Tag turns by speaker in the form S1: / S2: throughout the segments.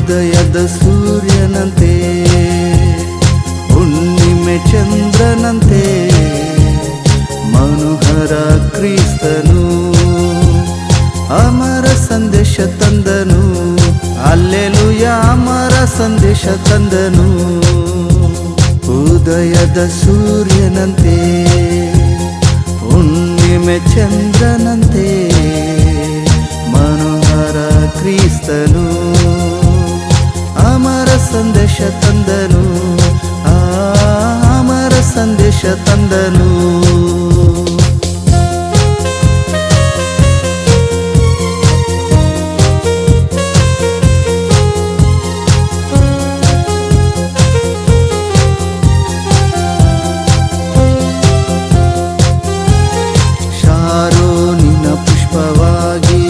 S1: ಉದಯದ ಸೂರ್ಯನಂತೆ ಹುಣ್ಣಿಮೆ ಚಂದ್ರನಂತೆ ಮನೋಹರ ಕ್ರಿಸ್ತನು ಅಮರ ಸಂದೇಶ ತಂದನು. ಹಲ್ಲೆಲೂಯಾ, ಅಮರ ಸಂದೇಶ ತಂದನು. ಉದಯದ ಸೂರ್ಯನಂತೆ ಹುಣ್ಣಿಮೆ ಚಂದ್ರನಂತೆ ಮನೋಹರ ಕ್ರಿಸ್ತನು ಅಮರ ಸಂದೇಶ ತಂದನು. ಅಮರ ಸಂದೇಶ ತಂದನು. ಶಾರೋನಿನ ಪುಷ್ಪವಾಗಿ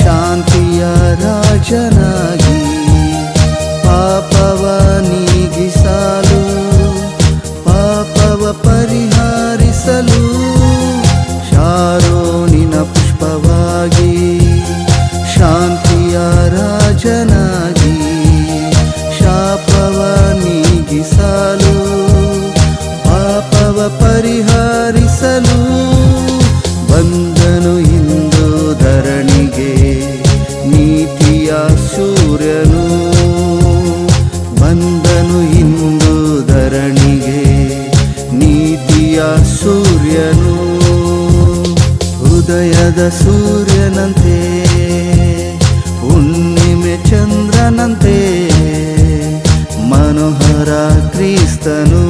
S1: ಶಾಂತಿಯ ರಾಜನಾಗಿ ಪಾಪವ ನೀಗಿಸಲು ಪಾಪವ ಪರಿಹರಿಸಲು ಶಾರೋನಿನ ಪುಷ್ಪವಾಗಿ ಶಾಂತಿಯ ರಾಜನಾಗಿ ಶಾಪವ ನೀಗಿಸಲು ಪಾಪವ ಪರಿಹರಿಸಲು ಬಂದನು ಇಂದು ಧರಣಿಗೆ ನೀತಿಯ ಸೂರ್ಯನು. ಬಂದನು ಇಂದು ಧರಣಿಗೆ ನೀತಿಯ ಸೂರ್ಯನು. ಉದಯದ ಸೂರ್ಯನಂತೆ ಹುಣ್ಣಿಮೆ ಚಂದ್ರನಂತೆ ಮನೋಹರ ಕ್ರಿಸ್ತನು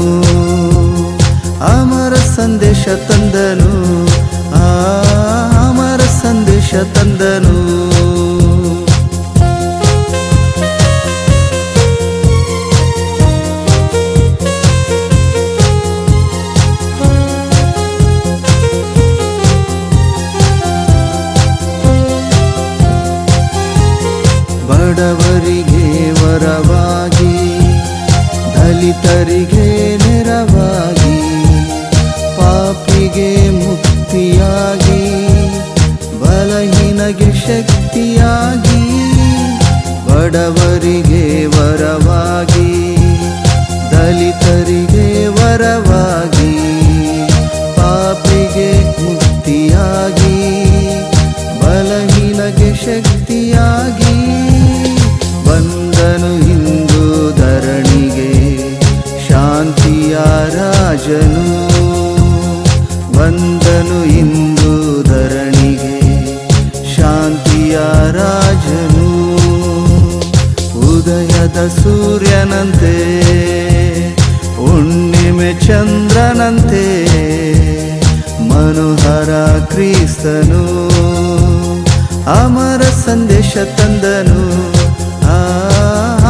S1: ಅಮರ ಸಂದೇಶ ತಂದನು. ಅಮರ ಸಂದೇಶ ತಂದನು. ಬಡವರಿಗೆ ವರವಾಗಿ ದಲಿತರಿಗೆ ನೆರವಾಗಿ ಪಾಪಿಗೆ ಮುಕ್ತಿಯಾಗಿ ಬಲಹೀನಗೆ ಶಕ್ತಿಯಾಗಿ ಬಡವರಿಗೆ ವರವಾಗಿ ದಲಿತರಿಗೆ ವರವಾಗಿ ಪಾಪಿಗೆ ಮುಕ್ತಿಯಾಗಿ ಬಲಹೀನಗೆ ಶಕ್ತಿಯಾಗಿ ಬಂದನು ಇಂದು ಧರಣಿಗೆ ಶಾಂತಿಯ ರಾಜನು. ಬಂದನು ಇಂದು ಧರಣಿಗೆ ಶಾಂತಿಯ ರಾಜನು. ಉದಯದ ಸೂರ್ಯನಂತೆ ಹುಣ್ಣಿಮೆ ಚಂದ್ರನಂತೆ ಮನೋಹರ ಕ್ರಿಸ್ತನು ಅಮರ ಸಂದೇಶ ತಂದನು.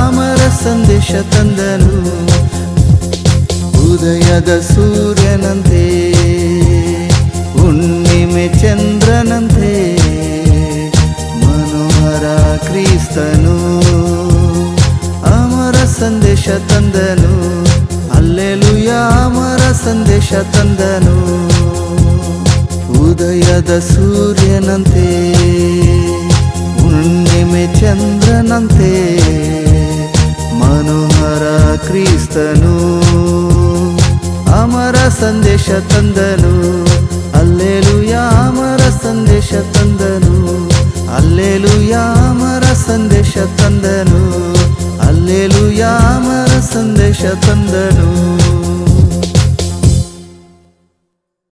S1: ಅಮರ ಸಂದೇಶ ತಂದನು. ಉದಯದ ಸೂರ್ಯನಂತೆ ಹುಣ್ಣಿಮೆ ಚಂದ್ರನಂತೆ ಮನೋಹರ ಕ್ರಿಸ್ತನು ಅಮರ ಸಂದೇಶ ತಂದನು. ಹಲ್ಲೆಲೂಯಾ, ಅಮರ ಸಂದೇಶ ತಂದನು. ಉದಯದ ಸೂರ್ಯನಂತೆ ಹುಣ್ಣಿಮೆ ಚಂದ್ರನಂತೆ ಮನೋಹರ ಕ್ರಿಸ್ತನು ಅಮರ ಸಂದೇಶ ತಂದನು. ಹಲ್ಲೆಲೂಯಾ, ಅಮರ ಸಂದೇಶ